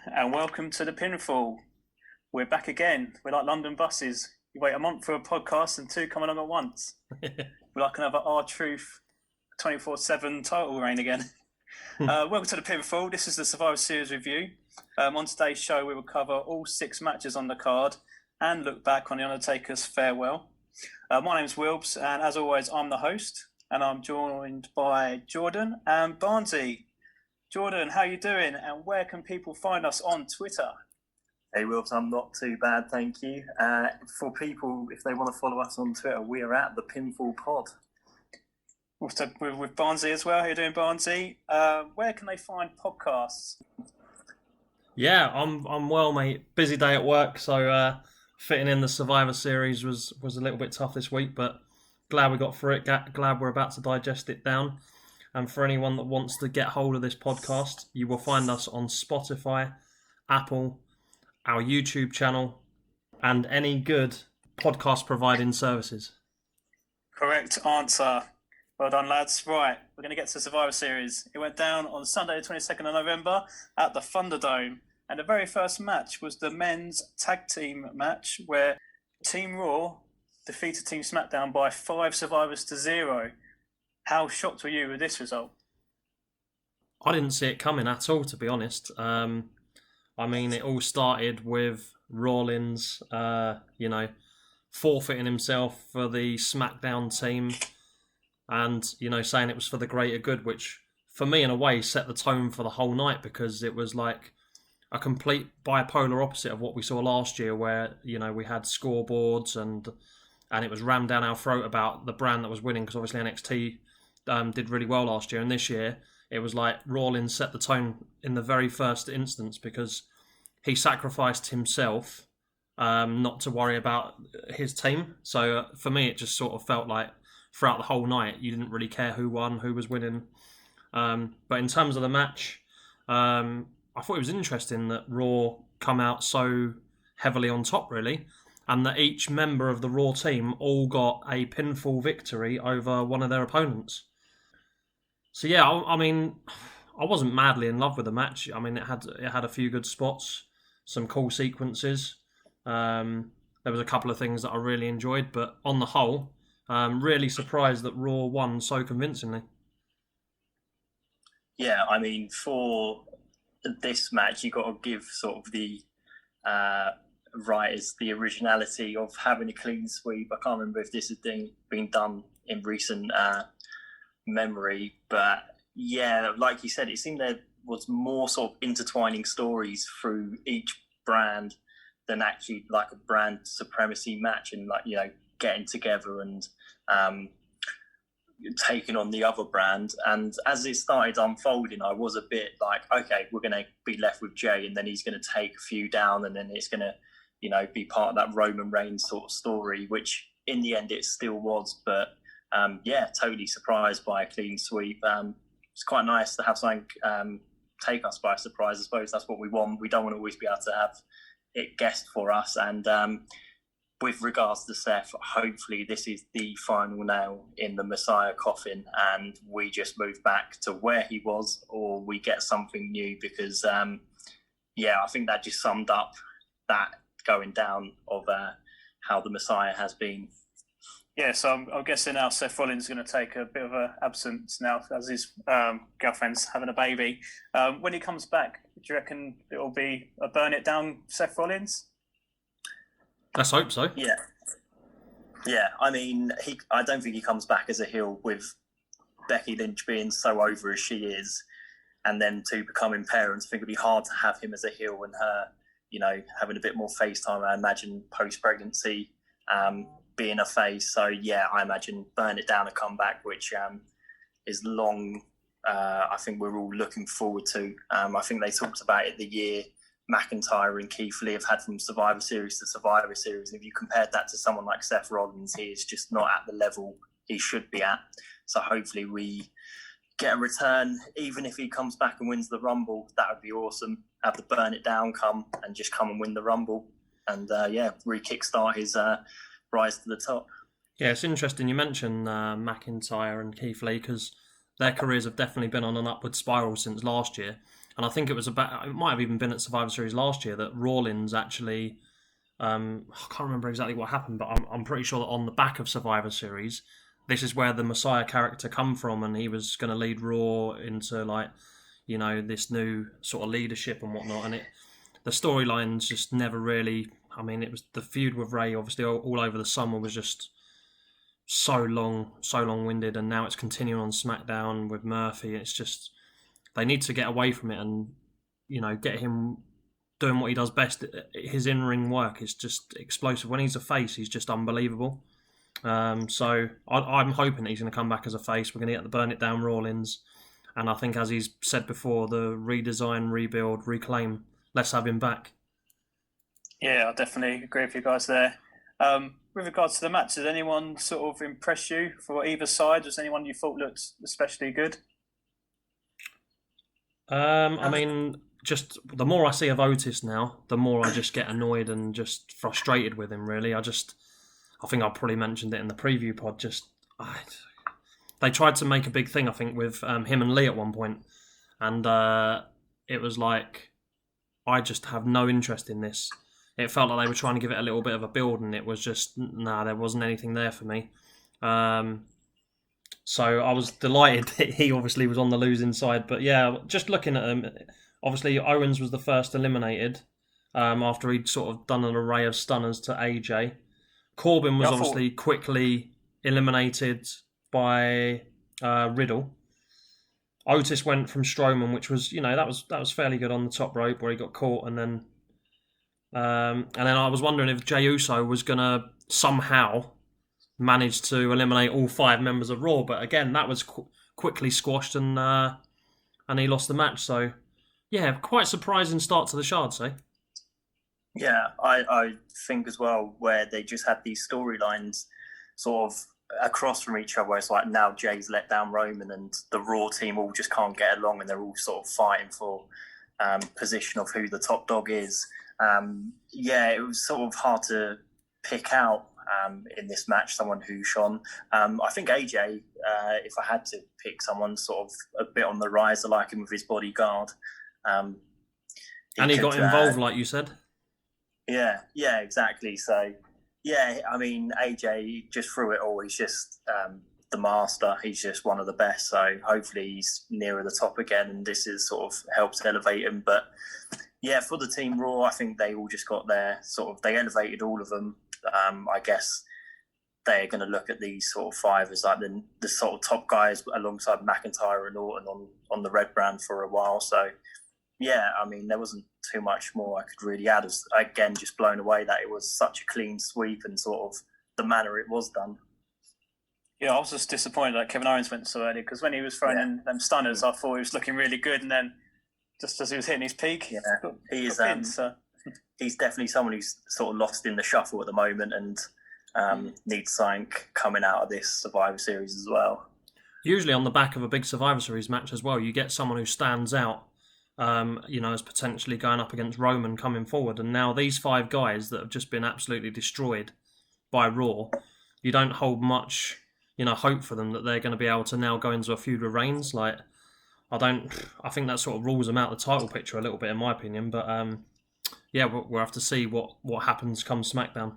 and welcome to the Pinfall. We're back again. We're like London buses. You wait a month for a podcast and two come along at once. We're like another R-Truth 24/7 title reign again. Welcome to the Pinfall. This is the Survivor Series review. On today's show, we will cover all 6 matches on the card and look back on The Undertaker's farewell. My name's Wilbs, and as always, I'm the host, and I'm joined by Jordan and Barnsey. Jordan, how you doing, and where can people find us on Twitter? Hey Wilbs, I'm not too bad, thank you. For people, if they want to follow us on Twitter, we are at the Pinfall Pod. With Barnsey as well. How you doing, Barnsey? Where can they find podcasts? Yeah, I'm well, mate. Busy day at work, so fitting in the Survivor Series was a little bit tough this week, but glad we got through it. Glad we're about to digest it down. And for anyone that wants to get hold of this podcast, you will find us on Spotify, Apple, our YouTube channel, and any good podcast providing services. Correct answer. Well done, lads. Right, we're going to get to the Survivor Series. It went down on Sunday, the 22nd of November at the Thunderdome. And the very first match was the men's tag team match where Team Raw defeated Team SmackDown by 5 survivors to 0. How shocked were you with this result? I didn't see it coming at all, to be honest. I mean, it all started with Rollins, forfeiting himself for the SmackDown team and, saying it was for the greater good, which, for me, in a way, set the tone for the whole night because it was like a complete bipolar opposite of what we saw last year where, we had scoreboards and it was rammed down our throat about the brand that was winning because obviously NXT did really well last year, and this year it was like Rollins set the tone in the very first instance because he sacrificed himself not to worry about his team. So for me, it just sort of felt like throughout the whole night you didn't really care who won, who was winning. But in terms of the match, I thought it was interesting that Raw come out so heavily on top, really, and that each member of the Raw team all got a pinfall victory over one of their opponents. So yeah, I mean, I wasn't madly in love with the match. I mean, it had a few good spots, some cool sequences. There was a couple of things that I really enjoyed, but on the whole, really surprised that Raw won so convincingly. Yeah, I mean, for this match, you got to give sort of the writers the originality of having a clean sweep. I can't remember if this has been done in recent memory, but yeah, like you said, it seemed there was more sort of intertwining stories through each brand than actually like a brand supremacy match and getting together and taking on the other brand. And as it started unfolding, I was a bit like, okay, we're going to be left with Jay and then he's going to take a few down and then it's going to be part of that Roman Reigns sort of story, which in the end it still was. But totally surprised by a clean sweep. It's quite nice to have something take us by surprise. I suppose that's what we want. We don't want to always be able to have it guessed for us. And with regards to Seth, hopefully this is the final nail in the Messiah coffin and we just move back to where he was or we get something new because, I think that just summed up that going down of how the Messiah has been. Yeah, so I'm guessing now Seth Rollins is going to take a bit of an absence now as his girlfriend's having a baby. When he comes back, do you reckon it'll be a burn it down Seth Rollins? Let's hope so. Yeah. I mean, I don't think he comes back as a heel with Becky Lynch being so over as she is, and then to becoming parents. I think it'd be hard to have him as a heel and her, having a bit more face time. I imagine post pregnancy. Being a face, so yeah, I imagine burn it down a comeback, which is long. I think we're all looking forward to. I think they talked about it the year McIntyre and Keith Lee have had from Survivor Series to Survivor Series. If you compared that to someone like Seth Rollins, he is just not at the level he should be at. So hopefully we get a return, even if he comes back and wins the Rumble. That would be awesome. Have the burn it down come and win the Rumble, and re-kickstart his rise to the top. Yeah, it's interesting you mentioned McIntyre and Keith Lee because their careers have definitely been on an upward spiral since last year. And I think it might have even been at Survivor Series last year that Rollins actually, I can't remember exactly what happened, but I'm pretty sure that on the back of Survivor Series, this is where the Messiah character come from, and he was going to lead Raw into this new sort of leadership and whatnot. And the storylines just never really. I mean, it was the feud with Ray, obviously, all over the summer was just so long-winded, and now it's continuing on SmackDown with Murphy. It's just they need to get away from it and get him doing what he does best. His in-ring work is just explosive. When he's a face, he's just unbelievable. So I'm hoping that he's going to come back as a face. We're going to get the Burn It Down Rollins, and I think, as he's said before, the redesign, rebuild, reclaim. Let's have him back. Yeah, I definitely agree with you guys there. With regards to the match, did anyone sort of impress you for either side? Was anyone you thought looked especially good? I mean, just the more I see of Otis now, the more I just get annoyed and just frustrated with him, really. I think I probably mentioned it in the preview pod. They tried to make a big thing, I think, with him and Lee at one point, and it was like, I just have no interest in this. It felt like they were trying to give it a little bit of a build, and it was just, there wasn't anything there for me. So I was delighted that he obviously was on the losing side. But yeah, just looking at him, obviously Owens was the first eliminated after he'd sort of done an array of stunners to AJ. Corbin was obviously quickly eliminated by Riddle. Otis went from Strowman, which was, that was fairly good on the top rope where he got caught, and then I was wondering if Jey Uso was going to somehow manage to eliminate all 5 members of Raw, but again, that was quickly squashed, and he lost the match. So, yeah, quite surprising start to the Shards, eh? Yeah, I think as well, where they just had these storylines sort of across from each other, where it's like now Jay's let down Roman, and the Raw team all just can't get along, and they're all sort of fighting for position of who the top dog is. It was sort of hard to pick out in this match someone who shone. I think AJ, if I had to pick someone sort of a bit on the rise, I like him with his bodyguard. And he got involved, like you said. Yeah, exactly. So, yeah, I mean, AJ just through it all, he's just the master. He's just one of the best. So hopefully he's nearer the top again, and this is sort of helps elevate him. But yeah, for the Team Raw, I think they all just got there. They elevated all of them. I guess they're going to look at these sort of 5 as like the sort of top guys alongside McIntyre and Orton on the red brand for a while. So yeah, I mean, there wasn't too much more I could really add. I was, again, just blown away that it was such a clean sweep and sort of the manner it was done. Yeah, I was just disappointed that Kevin Owens went so early, because when he was throwing in them stunners, I thought he was looking really good, and then just as he was hitting his peak, he is. He's definitely someone who's sort of lost in the shuffle at the moment, and needs something coming out of this Survivor Series as well. Usually on the back of a big Survivor Series match as well, you get someone who stands out, as potentially going up against Roman coming forward. And now these 5 guys that have just been absolutely destroyed by Raw, you don't hold much, hope for them that they're going to be able to now go into a feud with Reigns. I think that sort of rules them out the title picture a little bit, in my opinion. But we'll have to see what happens come SmackDown.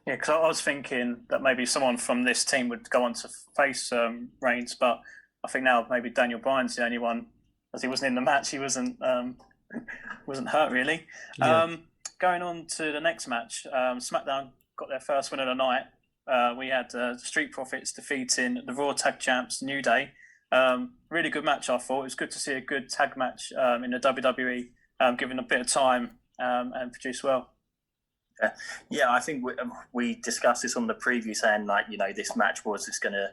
Yeah, because I was thinking that maybe someone from this team would go on to face Reigns, but I think now maybe Daniel Bryan's the only one, as he wasn't in the match. He wasn't hurt really. Yeah. Going on to the next match, SmackDown got their first win of the night. We had Street Profits defeating the Raw Tag Champs, New Day. Really good match, I thought. It was good to see a good tag match in the WWE, given a bit of time and produced well. Yeah, I think we discussed this on the preview, saying this match was just going to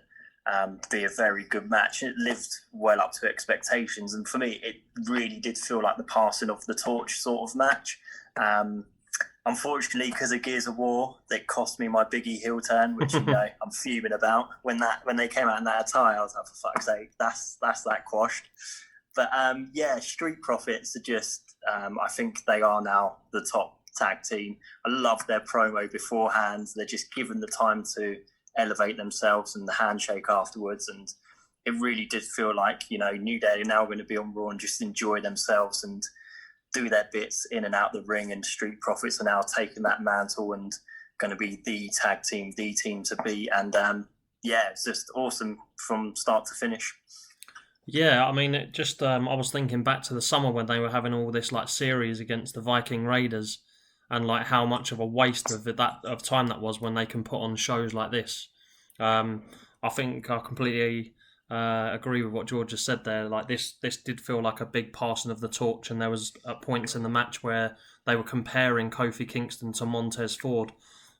be a very good match. It lived well up to expectations, and for me, it really did feel like the passing of the torch sort of match. Unfortunately, because of Gears of War, it cost me my Biggie heel turn, which I'm fuming about. When they came out in that attire, I was like, for fuck's sake, that's that quashed. But Street Profits are just, I think they are now the top tag team. I love their promo beforehand. They're just given the time to elevate themselves, and the handshake afterwards, and it really did feel like, New Day are now going to be on Raw and just enjoy themselves and do their bits in and out the ring, and Street Profits are now taking that mantle and going to be the tag team, the team to beat. And it's just awesome from start to finish. Yeah, I mean, it just I was thinking back to the summer when they were having all this like series against the Viking Raiders, and like how much of a waste of time that was when they can put on shows like this. I think I completely agree with what George just said there. Like this did feel like a big passing of the torch, and there was points in the match where they were comparing Kofi Kingston to Montez Ford,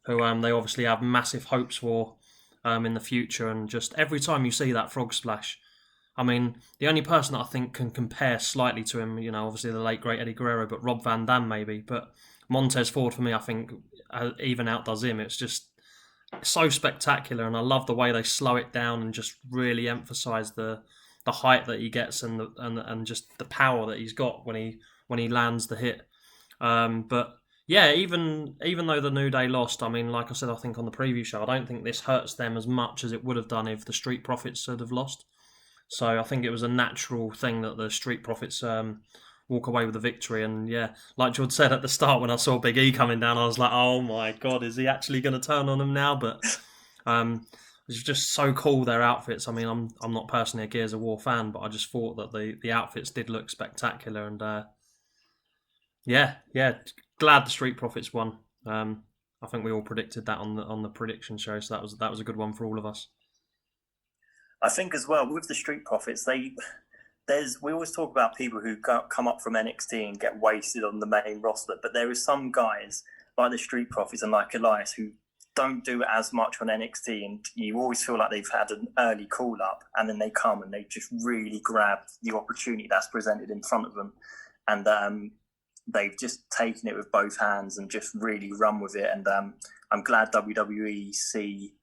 who they obviously have massive hopes for in the future. And just every time you see that frog splash, I mean, the only person that I think can compare slightly to him, obviously the late great Eddie Guerrero, but Rob Van Dam maybe. But Montez Ford for me, I think even outdoes him. It's just so spectacular, and I love the way they slow it down and just really emphasise the height that he gets and just the power that he's got when he lands the hit. But yeah, even though the New Day lost, I mean, like I said, I think on the preview show, I don't think this hurts them as much as it would have done if the Street Profits had have lost. So I think it was a natural thing that the Street Profits walk away with the victory. And yeah, like George said at the start, when I saw Big E coming down, I was like, oh my God, is he actually going to turn on him now? But it's just so cool, their outfits. I mean, I'm not personally a Gears of War fan, but I just thought that the outfits did look spectacular. And glad the Street Profits won. I think we all predicted that on the prediction show, so that was a good one for all of us. I think as well with the Street Profits, we always talk about people who come up from NXT and get wasted on the main roster, but there are some guys like the Street Profits and like Elias who don't do as much on NXT, and you always feel like they've had an early call up, and then they come and they just really grab the opportunity that's presented in front of them, and they've just taken it with both hands and just really run with it. And I'm glad WWE see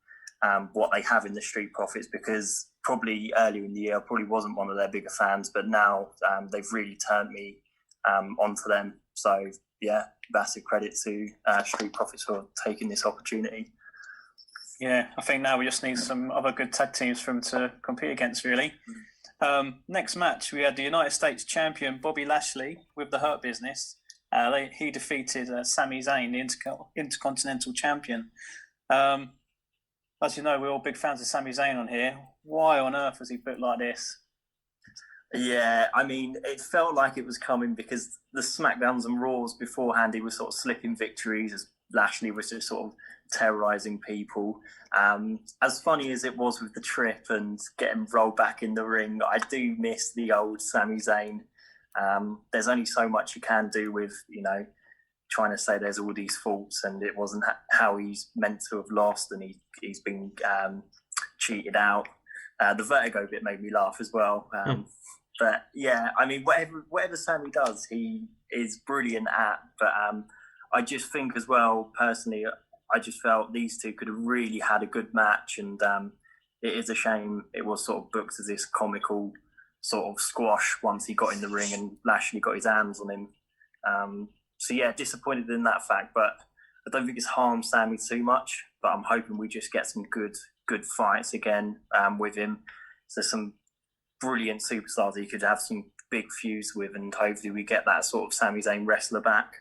what they have in the Street Profits, because probably earlier in the year I probably wasn't one of their bigger fans, but now they've really turned me onto them. So yeah, massive credit to Street Profits for taking this opportunity. Yeah, I think now we just need some other good tag teams for them to compete against, really. Next match, we had the United States champion Bobby Lashley with the Hurt Business. He defeated Sami Zayn, the Intercontinental champion. As you know, we're all big fans of Sami Zayn on here. Why on earth was he booked like this? Yeah, I mean, it felt like it was coming because the SmackDowns and Raws beforehand, he was sort of slipping victories as Lashley was just sort of terrorising people. As funny as it was with the trip and getting rolled back in the ring, I do miss the old Sami Zayn. There's only so much you can do with, trying to say there's all these faults and it wasn't how he's meant to have lost, and he's been cheated out. The Vertigo bit made me laugh as well. But yeah, I mean, whatever Sami does, he is brilliant at. But I just think as well, personally, I just felt these two could have really had a good match, and it is a shame it was sort of booked as this comical sort of squash once he got in the ring and Lashley got his hands on him. So yeah, disappointed in that fact, but I don't think it's harmed Sami too much. But I'm hoping we just get some good fights again with him. So some brilliant superstars he could have some big feuds with, and hopefully we get that sort of Sami Zayn wrestler back.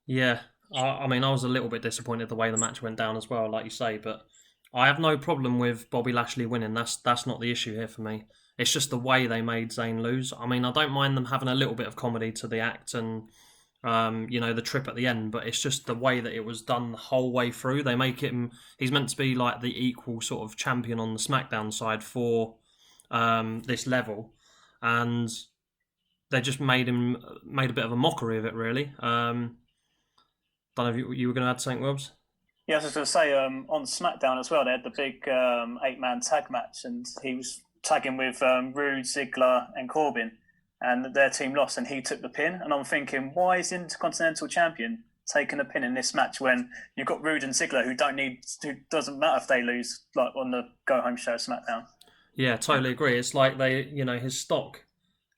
Yeah, I mean, I was a little bit disappointed the way the match went down as well, like you say, but I have no problem with Bobby Lashley winning. That's not the issue here for me. It's just the way they made Zayn lose. I mean, I don't mind them having a little bit of comedy to the act and the trip at the end, but it's just the way that it was done the whole way through. They make him, he's meant to be like the equal sort of champion on the SmackDown side for this level, and they just made a bit of a mockery of it, really. Don't know if you were going to add something, Wobbs? Yeah, I was going to say, on SmackDown as well, they had the big 8-man tag match, and he was tagging with Rude, Ziggler and Corbin, and their team lost and he took the pin. And I'm thinking, why is the Intercontinental champion taking a pin in this match when you've got Rude and Ziggler who doesn't matter if they lose, like on the go-home show SmackDown? Yeah, totally agree. It's like his stock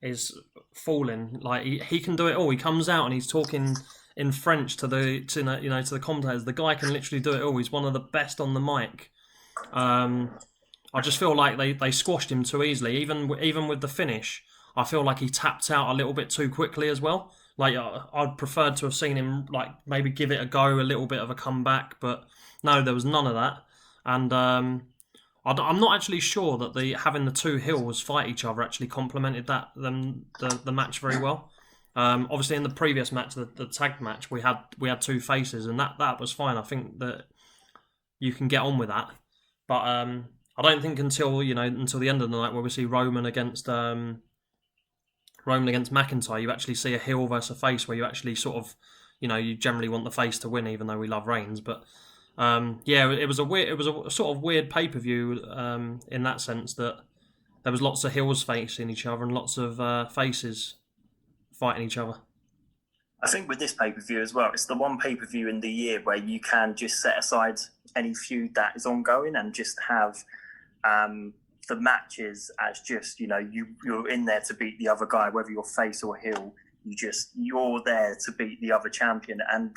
is falling. Like he can do it all. He comes out and he's talking in French to the commentators. The guy can literally do it all. He's one of the best on the mic. I just feel like they squashed him too easily. Even with the finish, I feel like he tapped out a little bit too quickly as well. Like I'd preferred to have seen him like maybe give it a go, a little bit of a comeback, but no, there was none of that. And I'm not actually sure that having the two heels fight each other actually complemented the match very well. Obviously, in the previous match, the tag match, we had two faces, and that was fine. I think that you can get on with that, but I don't think until the end of the night where we see Roman against McIntyre, you actually see a heel versus a face where you actually sort of, you generally want the face to win, even though we love Reigns. But it was a sort of weird pay-per-view in that sense that there was lots of heels facing each other and lots of faces fighting each other. I think with this pay-per-view as well, it's the one pay-per-view in the year where you can just set aside any feud that is ongoing and just have the matches as just, you're in there to beat the other guy, whether you're face or heel, you're there to beat the other champion. And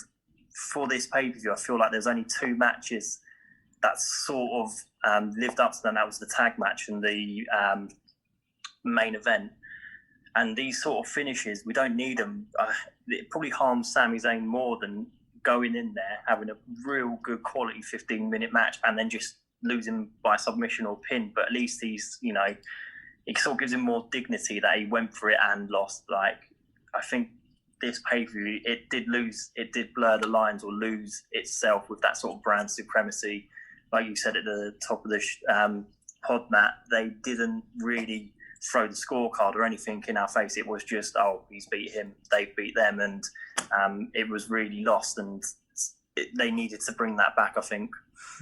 for this pay-per-view, I feel like there's only two matches that sort of lived up to them. That was the tag match and the main event. And these sort of finishes, we don't need them. It probably harms Sami Zayn more than going in there, having a real good quality 15-minute match and then just losing by submission or pin. But at least he's, it sort of gives him more dignity that he went for it and lost. Like, I think this pay-per-view, it did blur the lines or lose itself with that sort of brand supremacy. Like you said at the top of the pod, Matt, they didn't really throw the scorecard or anything in our face. It was just, he's beat him, they beat them, and it was really lost, and they needed to bring that back, I think.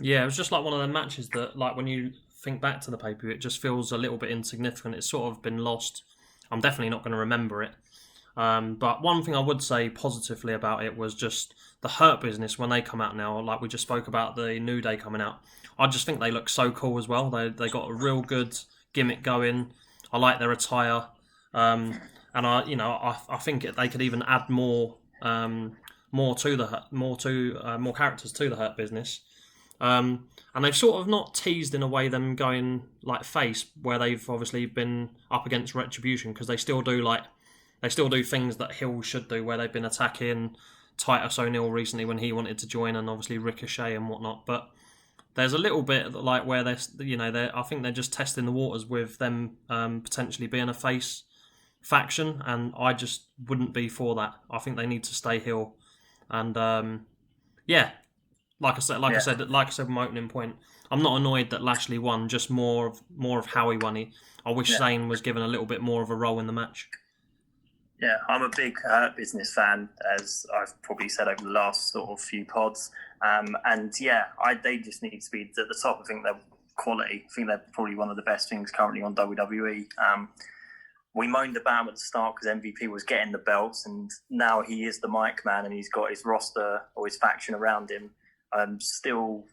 Yeah, it was just like one of the matches that, like, when you think back to the pay-per-view, it just feels a little bit insignificant. It's sort of been lost. I'm definitely not going to remember it. But one thing I would say positively about it was just the Hurt Business when they come out now. Like we just spoke about the New Day coming out. I just think they look so cool as well. They got a real good gimmick going. I like their attire, and I think they could even add more characters to the Hurt Business. And they've sort of not teased in a way them going like face, where they've obviously been up against Retribution, because they still do things that Hill should do, where they've been attacking Titus O'Neil recently when he wanted to join, and obviously Ricochet and whatnot. But there's a little bit like where I think they're just testing the waters with them potentially being a face faction, and I just wouldn't be for that. I think they need to stay heel, and like I said with my opening point, I'm not annoyed that Lashley won. Just more of how he won. I wish Zayn was given a little bit more of a role in the match. Yeah, I'm a big Hurt Business fan, as I've probably said over the last sort of few pods. They just need to be at the top. I think they're quality. I think they're probably one of the best things currently on WWE. We moaned about him at the start because MVP was getting the belts, and now he is the mic man and he's got his roster or his faction around him. Still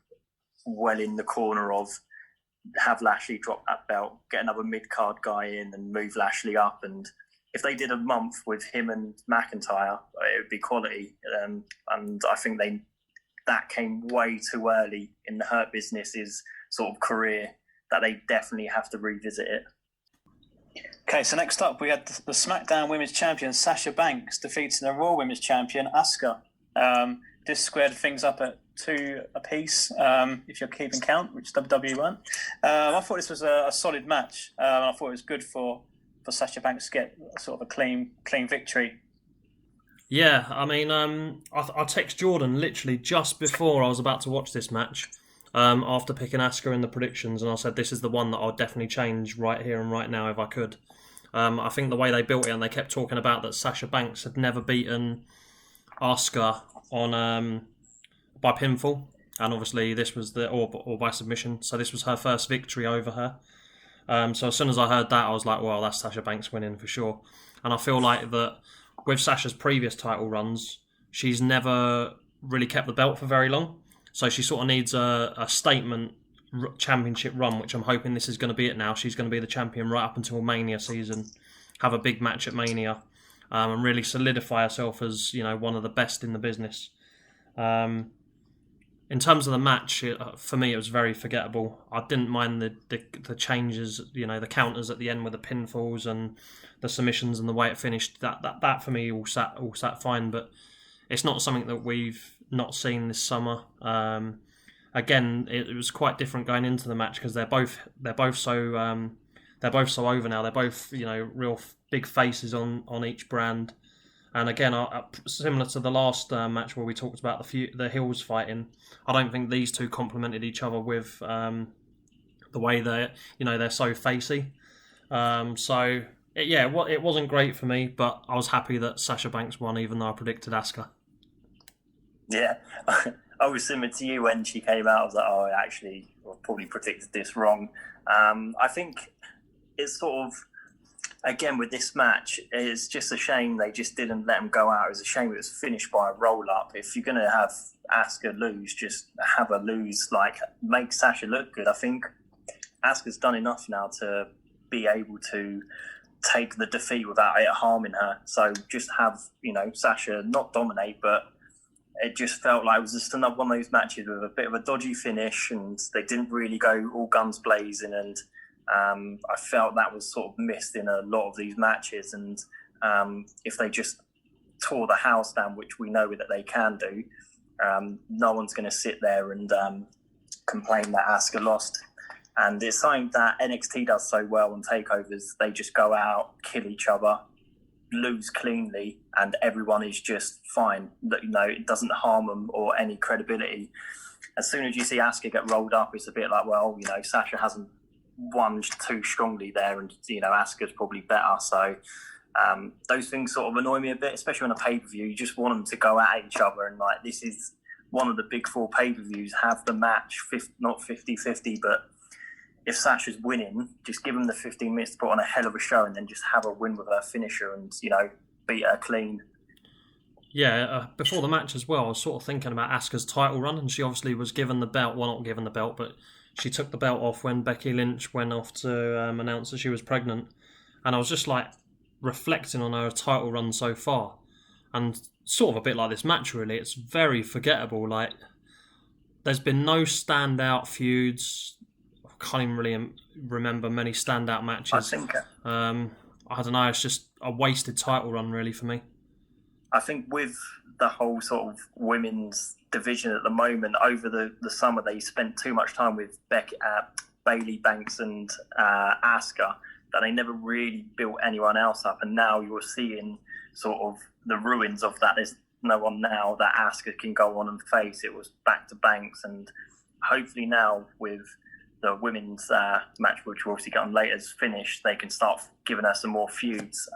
well in the corner of have Lashley drop that belt, get another mid-card guy in and move Lashley up. And if they did a month with him and McIntyre, it would be quality. And I think that came way too early in the Hurt Business's sort of career, that they definitely have to revisit it. Okay, so next up we had the SmackDown Women's Champion Sasha Banks defeating the Raw Women's Champion Asuka. This squared things up at 2 apiece, if you're keeping count, which WWE weren't. I thought this was a solid match. I thought it was good for Sasha Banks to get sort of a clean victory. Yeah, I mean, I text Jordan literally just before I was about to watch this match, after picking Asuka in the predictions, and I said this is the one that I'll definitely change right here and right now if I could. I think the way they built it, and they kept talking about that Sasha Banks had never beaten Asuka on by pinfall, and obviously this was or by submission, so this was her first victory over her. So as soon as I heard that, I was like, well, that's Sasha Banks winning for sure. And I feel like that with Sasha's previous title runs, she's never really kept the belt for very long. So she sort of needs a statement championship run, which I'm hoping this is going to be it now. She's going to be the champion right up until Mania season, have a big match at Mania, and really solidify herself as, one of the best in the business. in terms of the match, for me, it was very forgettable. I didn't mind the changes, the counters at the end with the pinfalls and the submissions and the way it finished. That for me all sat fine, but it's not something that we've not seen this summer. Again, it was quite different going into the match because they're both so over now. They're both real big faces on each brand. And again, similar to the last match where we talked about the heels fighting, I don't think these two complemented each other with the way they're so facey. It wasn't great for me, but I was happy that Sasha Banks won, even though I predicted Asuka. Yeah, I was similar to you when she came out. I was like, oh, I probably predicted this wrong. I think it's sort of, again, with this match, it's just a shame they just didn't let him go out. It was a shame it was finished by a roll-up. If you're going to have Asuka lose, just have her lose, make Sasha look good. I think Asuka's done enough now to be able to take the defeat without it harming her. So just have, Sasha not dominate, but it just felt like it was just another one of those matches with a bit of a dodgy finish, and they didn't really go all guns blazing, and I felt that was sort of missed in a lot of these matches. And if they just tore the house down, which we know that they can do, no one's going to sit there and complain that Asuka lost. And it's something that NXT does so well on takeovers. They just go out, kill each other, lose cleanly, and everyone is just fine. It doesn't harm them or any credibility. As soon as you see Asuka get rolled up, it's a bit like, well, Sasha hasn't won too strongly there, and Asuka's probably better. So those things sort of annoy me a bit, especially on a pay-per-view. You just want them to go at each other, and this is one of the big four pay-per-views. Have the match, not 50-50, but if Sasha's winning, just give him the 15 minutes to put on a hell of a show, and then just have her win with her finisher and beat her clean. Yeah, before the match as well, I was sort of thinking about Asuka's title run, and she obviously was given the belt. Well, not given the belt, but she took the belt off when Becky Lynch went off to announce that she was pregnant. And I was just reflecting on her title run so far. And sort of a bit like this match, really. It's very forgettable. There's been no standout feuds. I can't even really remember many standout matches. I think I don't know, it's just a wasted title run, really, for me. I think with the whole sort of women's division at the moment, over the summer, they spent too much time with Bayley, Banks and Asuka, that they never really built anyone else up. And now you're seeing sort of the ruins of that. There's no one now that Asuka can go on and face. It was back to Banks, and hopefully now with the women's match, which we'll obviously get on later, is finished, they can start giving her some more feuds.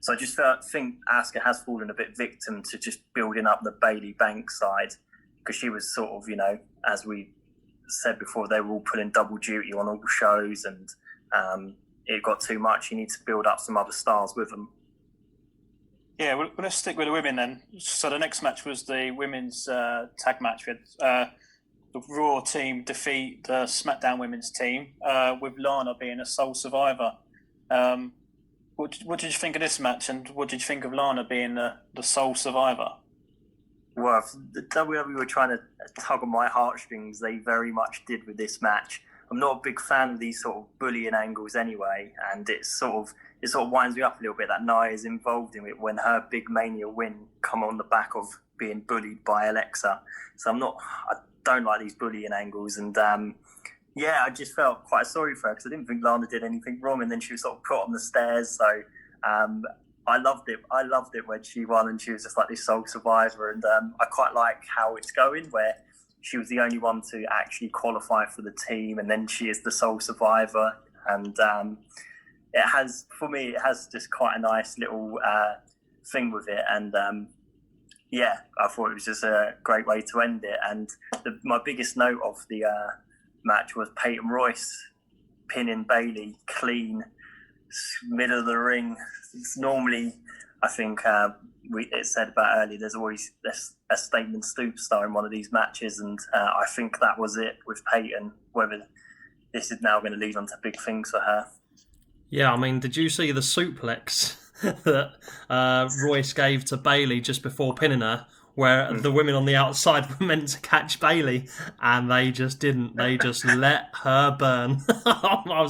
So I just think Asuka has fallen a bit victim to just building up the Bayley Banks side, because she was sort of, as we said before, they were all putting double duty on all shows, and it got too much. You need to build up some other stars with them. Yeah, well, let's stick with the women then. So the next match was the women's tag match. We had the Raw team defeat the SmackDown women's team with Lana being a sole survivor. What did you think of this match, and what did you think of Lana being the sole survivor? Well, if the WWE were trying to tug on my heartstrings, they very much did with this match. I'm not a big fan of these sort of bullying angles anyway, and it sort of winds me up a little bit that Nia is involved in it when her big Mania win come on the back of being bullied by Alexa. So I don't like these bullying angles, and I just felt quite sorry for her because I didn't think Lana did anything wrong, and then she was sort of put on the stairs. So I loved it. I loved it when she won and she was just like this sole survivor, and I quite like how it's going, where she was the only one to actually qualify for the team, and then she is the sole survivor. And it has just quite a nice little thing with it, and I thought it was just a great way to end it. And my biggest note of the match was Peyton Royce pinning Bayley clean, middle of the ring. It's normally, I think it said about earlier, there's always a statement superstar in one of these matches, and I think that was it with Peyton. Whether this is now going to lead on to big things for her. Yeah, I mean, did you see the suplex that Royce gave to Bayley just before pinning her, where the women on the outside were meant to catch Bayley, and they just didn't. They just let her burn. I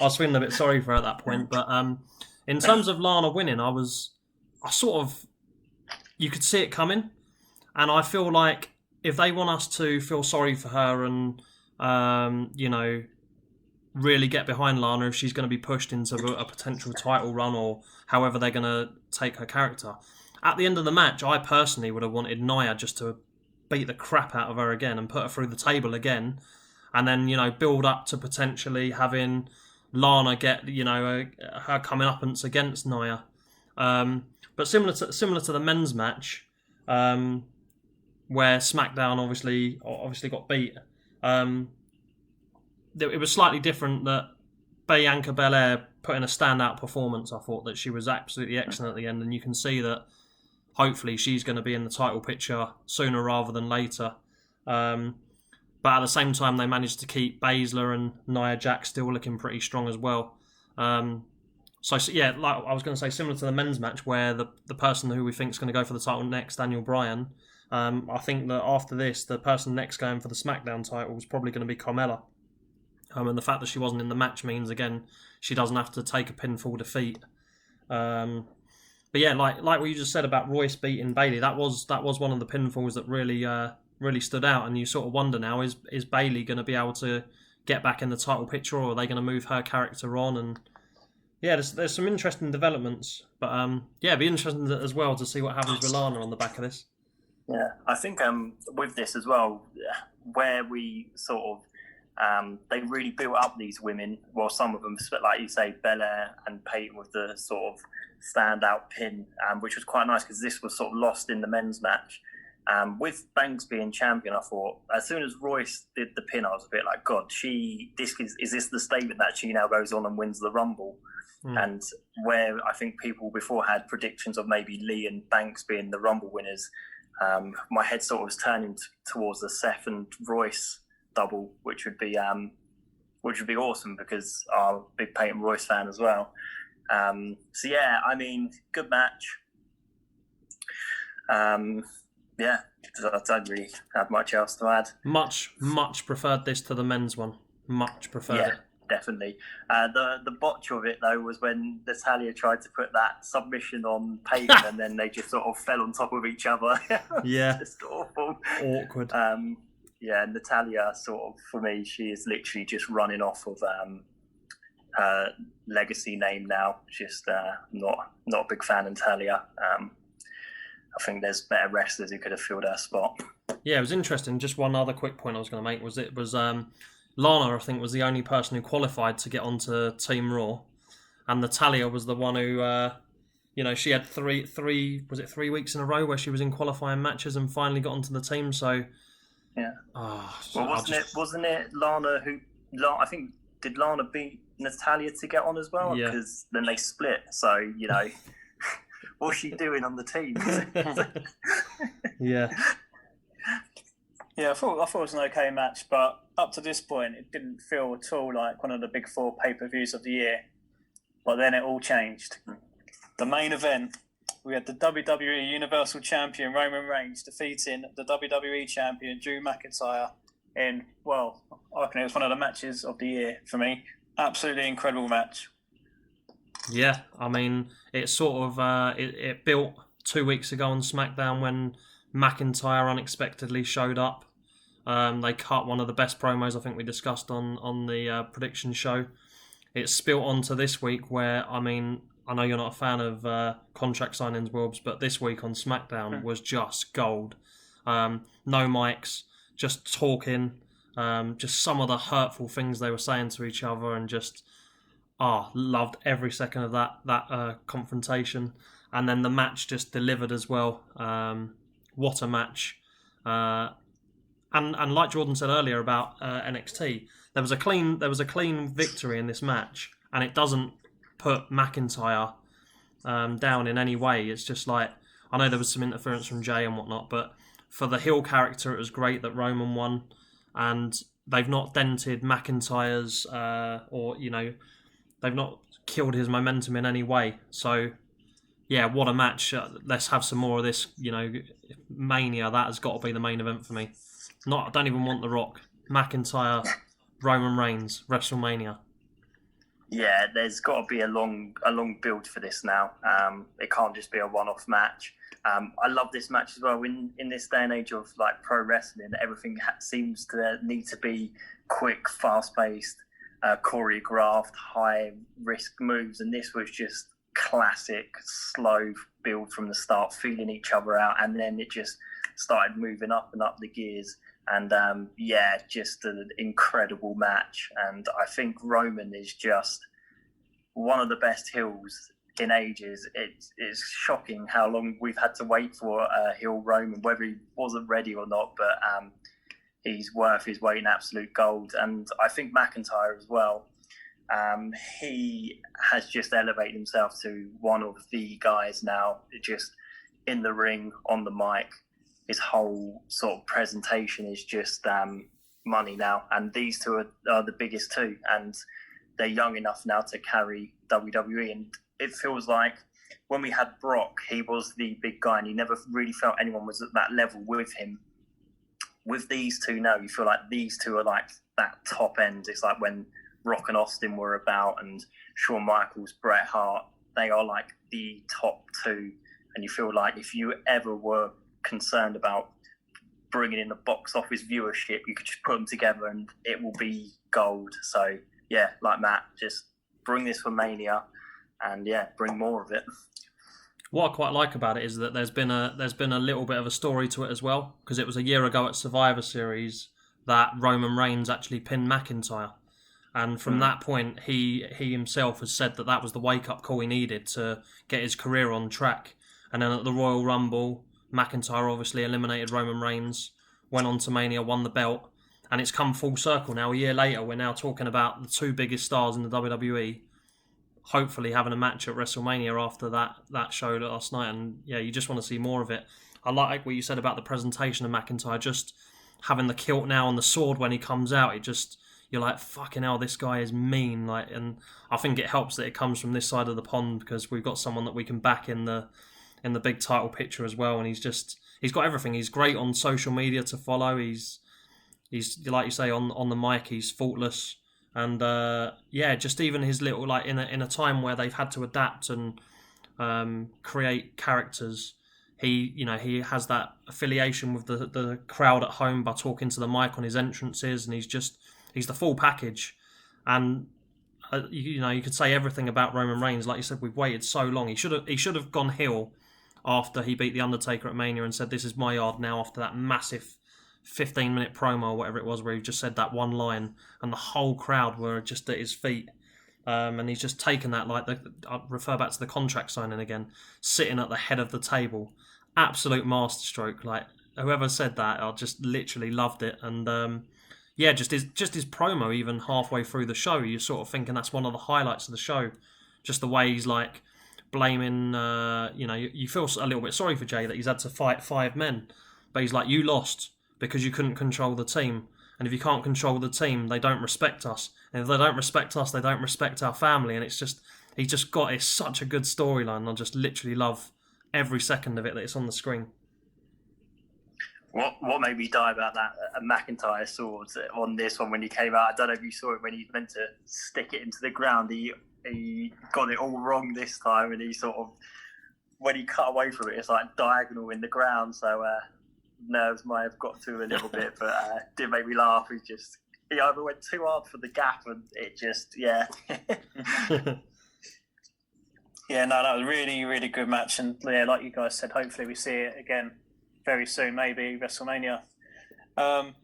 was feeling a bit sorry for her at that point. But in terms of Lana winning, you could see it coming, and I feel like if they want us to feel sorry for her and really get behind Lana if she's going to be pushed into a potential title run or however they're going to take her character. At the end of the match, I personally would have wanted Nia just to beat the crap out of her again and put her through the table again, and then build up to potentially having Lana get her coming uppance against Nia. But similar to the men's match, where SmackDown obviously got beat. It was slightly different that Bianca Belair put in a standout performance. I thought that she was absolutely excellent at the end, and you can see that hopefully she's going to be in the title picture sooner rather than later. But at the same time, they managed to keep Baszler and Nia Jax still looking pretty strong as well. So yeah, like I was going to say, similar to the men's match where the person who we think is going to go for the title next, Daniel Bryan, I think that after this, the person next going for the SmackDown title is probably going to be Carmella. And the fact that she wasn't in the match means, again, she doesn't have to take a pinfall defeat. But yeah, like what you just said about Royce beating Bayley, that was one of the pinfalls that really stood out. And you sort of wonder now, is Bayley going to be able to get back in the title picture, or are they going to move her character on? And yeah, there's some interesting developments. But yeah, it'd be interesting as well to see what happens with Lana on the back of this. Yeah, I think with this as well, where we sort of they really built up these women. Well, some of them, like you say, Belair and Peyton with the sort of standout pin, which was quite nice because this was sort of lost in the men's match. With Banks being champion, I thought as soon as Royce did the pin, I was a bit like, God, is this the statement that she now goes on and wins the Rumble? And where I think people before had predictions of maybe Lee and Banks being the Rumble winners, my head sort of was turning towards the Seth and Royce double, which would be awesome because I'm a big Peyton Royce fan as well. So yeah, I mean, good match. Yeah, I don't really have much else to add. Much preferred this to the men's one. Much preferred it. Definitely. The botch of it though was when Natalya tried to put that submission on Peyton and then they just sort of fell on top of each other. Yeah, just awful, awkward. Yeah, Natalya sort of, for me, she is literally just running off of her legacy name now. Just not a big fan of Natalya. I think there's better wrestlers who could have filled her spot. Yeah, it was interesting. Just one other quick point I was going to make was Lana, I think, was the only person who qualified to get onto Team Raw, and Natalya was the one who, she had three weeks in a row where she was in qualifying matches and finally got onto the team. So. Yeah. Wasn't it Lana who? I think did Lana beat Natalya to get on as well? Yeah. Because then they split. So what's she doing on the team? Yeah. Yeah, I thought it was an okay match, but up to this point, it didn't feel at all like one of the big 4 pay-per-views of the year. But then it all changed. The main event. We had the WWE Universal Champion Roman Reigns defeating the WWE Champion Drew McIntyre in, well, I reckon it was one of the matches of the year for me. Absolutely incredible match. Yeah, I mean, it sort of it built 2 weeks ago on SmackDown when McIntyre unexpectedly showed up. They cut one of the best promos I think we discussed on the prediction show. It spilt onto this week where, I mean, I know you're not a fan of contract signings, Wilbs, but this week on SmackDown was just gold. No mics, just talking, just some of the hurtful things they were saying to each other, and just loved every second of that confrontation. And then the match just delivered as well. What a match! And like Jordan said earlier about NXT, there was a clean victory in this match, and it doesn't put McIntyre down in any way. It's just like, I know there was some interference from Jay and whatnot, but for the heel character, it was great that Roman won, and they've not dented McIntyre's they've not killed his momentum in any way. So yeah, what a match. Let's have some more of this, Mania. That has got to be the main event for me. I don't even want The Rock. McIntyre, Roman Reigns, WrestleMania. Yeah, there's got to be a long build for this now. It can't just be a one-off match. I love this match as well. In this day and age of like pro wrestling, everything seems to need to be quick, fast-paced, choreographed, high-risk moves, and this was just classic, slow build from the start, feeling each other out, and then it just started moving up and up the gears. And just an incredible match. And I think Roman is just one of the best heels in ages. It's shocking how long we've had to wait for a heel Roman, whether he wasn't ready or not. But he's worth his weight in absolute gold. And I think McIntyre as well. He has just elevated himself to one of the guys now, just in the ring, on the mic. His whole sort of presentation is just money now. And these two are the biggest two. And they're young enough now to carry WWE. And it feels like when we had Brock, he was the big guy and you never really felt anyone was at that level with him. With these two now, you feel like these two are like that top end. It's like when Rock and Austin were about, and Shawn Michaels, Bret Hart, they are like the top two. And you feel like if you ever were concerned about bringing in the box office viewership, you could just put them together and it will be gold. So yeah, like Matt, just bring this for Mania and bring more of it. What I quite like about it is that there's been a little bit of a story to it as well, because it was a year ago at Survivor Series that Roman Reigns actually pinned McIntyre, and from that point he himself has said that was the wake up call he needed to get his career on track. And then at the Royal Rumble, McIntyre obviously eliminated Roman Reigns, went on to Mania, won the belt, and it's come full circle now. A year later, we're now talking about the two biggest stars in the WWE hopefully having a match at WrestleMania after that show last night, and you just want to see more of it. I like what you said about the presentation of McIntyre, just having the kilt now and the sword when he comes out. You're like, fucking hell, this guy is mean. And I think it helps that it comes from this side of the pond, because we've got someone that we can back in the big title picture as well, and he's got everything. He's great on social media to follow. He's like you say on the mic, he's faultless, and just even his little, like in a time where they've had to adapt and create characters, he has that affiliation with the crowd at home by talking to the mic on his entrances, and he's the full package. And you could say everything about Roman Reigns. Like you said, we've waited so long. He should have gone heel after he beat The Undertaker at Mania and said, "This is my yard now," after that massive 15-minute promo or whatever it was, where he just said that one line and the whole crowd were just at his feet. And he's just taken that, I'll refer back to the contract signing again, sitting at the head of the table. Absolute masterstroke. Like, whoever said that, I just literally loved it. And just his promo, even halfway through the show, you're sort of thinking that's one of the highlights of the show. Just the way he's like blaming, you feel a little bit sorry for Jay that he's had to fight 5 men, but he's like, you lost because you couldn't control the team, and if you can't control the team, they don't respect us, and if they don't respect us, they don't respect our family. And it's such a good storyline. I just literally love every second of it that it's on the screen. What made me die about that McIntyre sword on this one when he came out? I don't know if you saw it when he meant to stick it into the ground. He got it all wrong this time, and he sort of, when he cut away from it, it's like diagonal in the ground. So nerves might have got to a little bit, but did make me laugh. He either went too hard for the gap, and it just that was a really, really good match. And like you guys said, hopefully we see it again very soon, maybe WrestleMania. The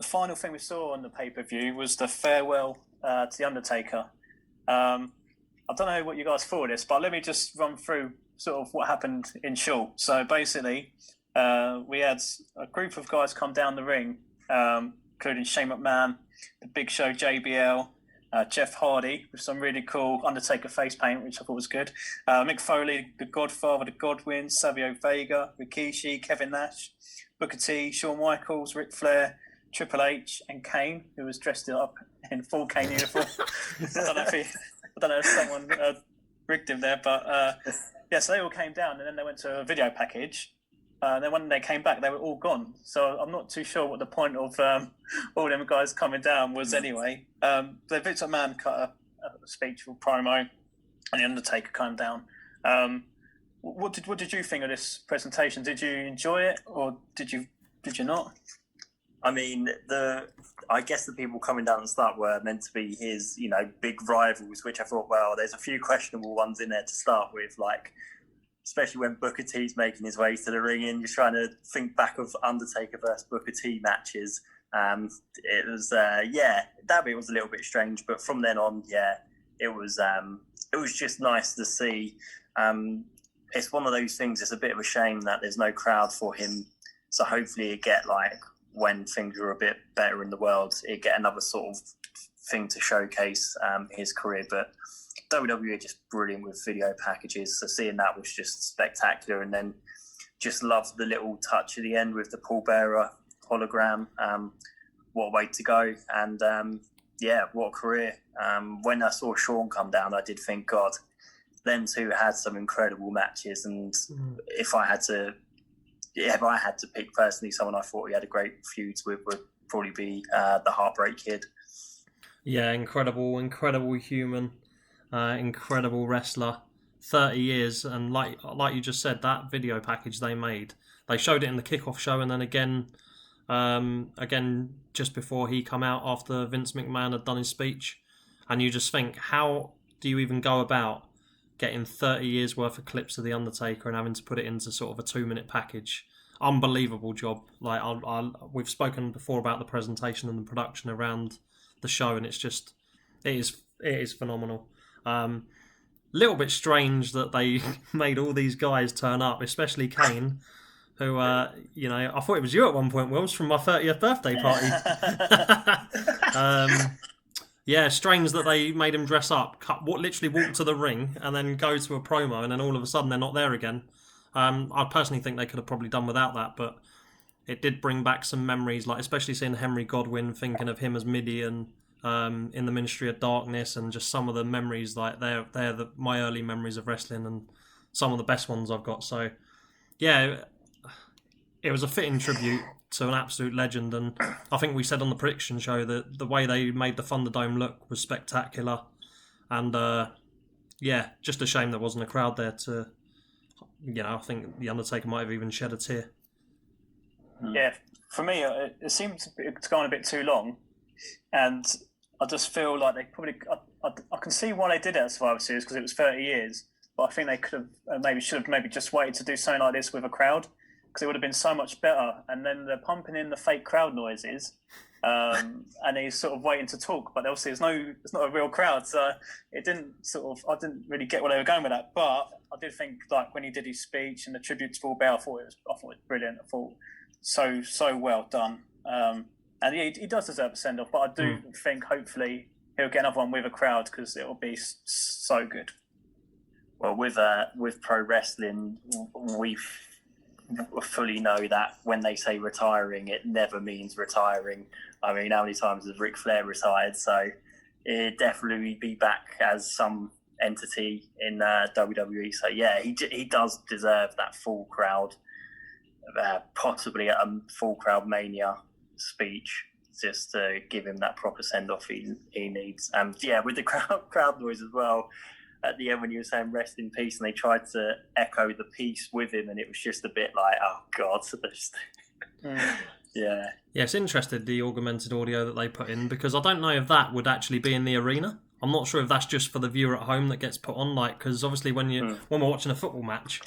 final thing we saw on the pay-per-view was the farewell to The Undertaker. I don't know what you guys thought of this, but let me just run through sort of what happened in short. So basically, we had a group of guys come down the ring, including Shane McMahon, the Big Show, JBL, Jeff Hardy, with some really cool Undertaker face paint, which I thought was good. Mick Foley, the Godfather, the Godwin, Savio Vega, Rikishi, Kevin Nash, Booker T, Shawn Michaels, Ric Flair, Triple H, and Kane, who was dressed up in full Kane uniform. I don't know if someone rigged him there, but So they all came down, and then they went to a video package. Then when they came back, they were all gone. So I'm not too sure what the point of all them guys coming down was anyway. The Vince McMahon cut a speech or promo, and the Undertaker came down. What did you think of this presentation? Did you enjoy it, or did you not? I mean, I guess the people coming down at the start were meant to be his, big rivals, which I thought, well, there's a few questionable ones in there to start with, like, especially when Booker T's making his way to the ring and you're trying to think back of Undertaker versus Booker T matches. It was, that bit was a little bit strange, but from then on, it was just nice to see. It's one of those things, it's a bit of a shame that there's no crowd for him. So hopefully it get when things are a bit better in the world, it get another sort of thing to showcase his career. But WWE are just brilliant with video packages. So seeing that was just spectacular. And then just loved the little touch at the end with the pallbearer hologram. What a way to go. And what a career. When I saw Sean come down, I did think, God, them two had some incredible matches. And if I had to pick personally someone I thought he had a great feud with, would probably be the Heartbreak Kid. Yeah, incredible human, incredible wrestler. 30 years, and like you just said, that video package they made, they showed it in the kickoff show, and then again just before he come out after Vince McMahon had done his speech, and you just think, how do you even go about getting 30 years worth of clips of The Undertaker and having to put it into sort of a 2-minute package? Unbelievable job. Like we've spoken before about the presentation and the production around the show, and it is phenomenal. Little bit strange that they made all these guys turn up, especially Kane, who I thought it was you at one point, Wills, from my 30th birthday party. Strange that they made him dress up, literally walk to the ring and then go to a promo, and then all of a sudden they're not there again. I personally think they could have probably done without that, but it did bring back some memories, like especially seeing Henry Godwinn, thinking of him as Midian in the Ministry of Darkness, and just some of the memories, like they're my early memories of wrestling and some of the best ones I've got. So yeah, it was a fitting tribute to an absolute legend, and I think we said on the prediction show that the way they made the Thunderdome look was spectacular, and just a shame there wasn't a crowd there to, I think The Undertaker might have even shed a tear. Yeah, for me, it seemed to go on a bit too long, and I just feel like they probably, I can see why they did it at Survivor Series, because it was 30 years, but I think they could have, should have just waited to do something like this with a crowd, because it would have been so much better. And then they're pumping in the fake crowd noises, and he's sort of waiting to talk, but obviously it's not a real crowd, so it didn't I didn't really get where they were going with that. But I did think, like, when he did his speech and the tribute to Paul Bear, I thought it was brilliant. I thought so well done. And he does deserve a send off, but I do think hopefully he'll get another one with a crowd, because it will be so good. Well, with pro wrestling, we fully know that when they say retiring, it never means retiring. I mean, how many times has Ric Flair retired? So it'd definitely be back as some entity in WWE. So yeah, he does deserve that full crowd, possibly a full crowd Mania speech, just to give him that proper send off he needs. And with the crowd noise as well at the end when you were saying rest in peace, and they tried to echo the peace with him, and it was just a bit like, oh god. Yeah, it's interesting, the augmented audio that they put in, because I don't know if that would actually be in the arena. I'm not sure if that's just for the viewer at home that gets put on, like, because obviously when we're watching a football match,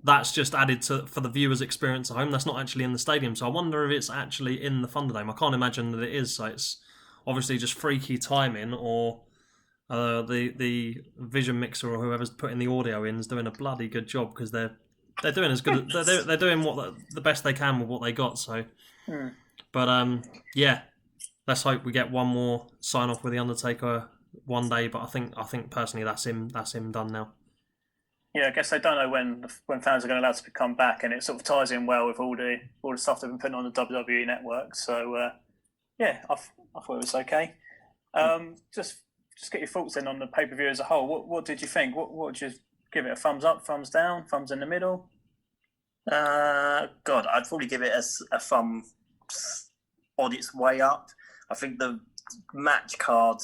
that's just added for the viewer's experience at home. That's not actually in the stadium. So I wonder if it's actually in the Thunderdome. I can't imagine that it is. So it's obviously just freaky timing, or the Vision Mixer or whoever's putting the audio in is doing a bloody good job, because they're doing as good. They're doing the best they can with what they got. So, but let's hope we get one more sign off with the Undertaker one day. But I think personally that's him done now. Yeah, I guess they don't know when fans are going to allow to come back, and it sort of ties in well with all the stuff they've been putting on the WWE network. So I thought it was okay. Just get your thoughts then on the pay-per-view as a whole. What did you think? What did you give it a thumbs up, thumbs down, thumbs in the middle? God, I'd probably give it a thumb on its way up. I think the match card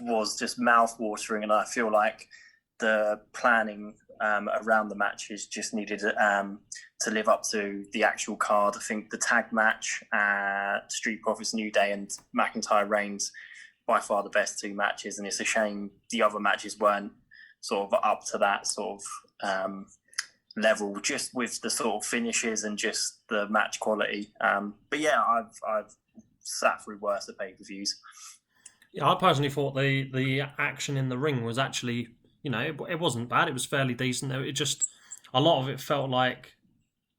was just mouth-watering, and I feel like the planning around the matches just needed to live up to the actual card. I think the tag match, Street Profits New Day and McIntyre Reigns, by far the best two matches, and it's a shame the other matches weren't sort of up to that sort of level, just with the sort of finishes and just the match quality. But yeah, I've sat through worse at pay-per-views. Yeah, I personally thought the action in the ring was actually, it wasn't bad. It was fairly decent. It just, a lot of it felt like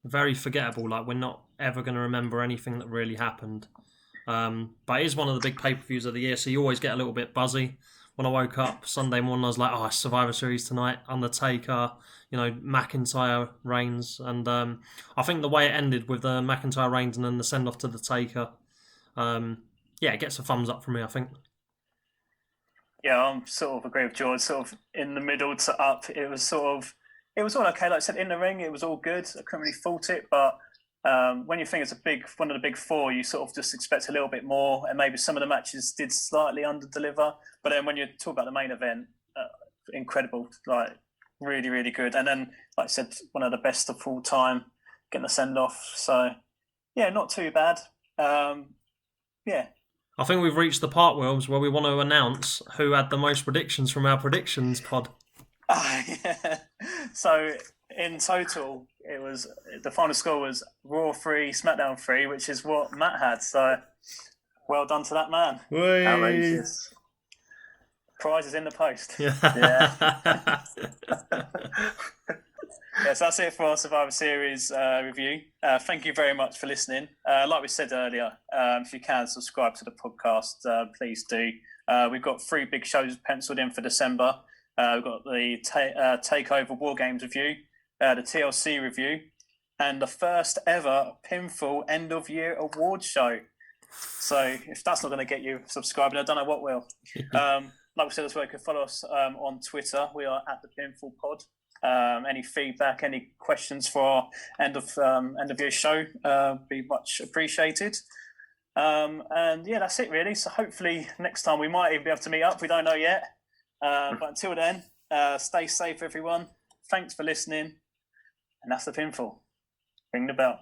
very forgettable. Like we're not ever going to remember anything that really happened. But it is one of the big pay-per-views of the year, so you always get a little bit buzzy. When I woke up Sunday morning, I was like, oh, it's Survivor Series tonight, Undertaker, McIntyre, Reigns. And I think the way it ended with the McIntyre, Reigns and then the send-off to the Taker, it gets a thumbs up from me, I think. Yeah, I'm sort of agree with George, sort of in the middle to up. It was all okay. Like I said, in the ring, it was all good. I couldn't really fault it, but when you think it's one of the big four, you sort of just expect a little bit more, and maybe some of the matches did slightly under-deliver. But then when you talk about the main event, incredible, like really, really good. And then, like I said, one of the best of all time, getting a send-off. So, yeah, not too bad. Yeah. I think we've reached the part, Wilms, where we want to announce who had the most predictions from our predictions pod. Yeah. So in total, the final score was Raw 3, SmackDown 3, which is what Matt had. So well done to that man. Whee! Outrageous. Prize is in the post. Yeah. Yes, that's it for our Survivor Series review. Thank you very much for listening. Like we said earlier, if you can subscribe to the podcast, please do. We've got 3 big shows penciled in for December. We've got the Takeover War Games review, the TLC review, and the first ever Pinfall End of Year Awards show. So if that's not going to get you subscribing, I don't know what will. Like we said as well, you can follow us on Twitter. We are at the Pinfall Pod. Any feedback, any questions for our end of year show, be much appreciated. And yeah, that's it really. So hopefully next time we might even be able to meet up. We don't know yet. But until then, stay safe, everyone. Thanks for listening. And that's the Pinfall. Ring the bell.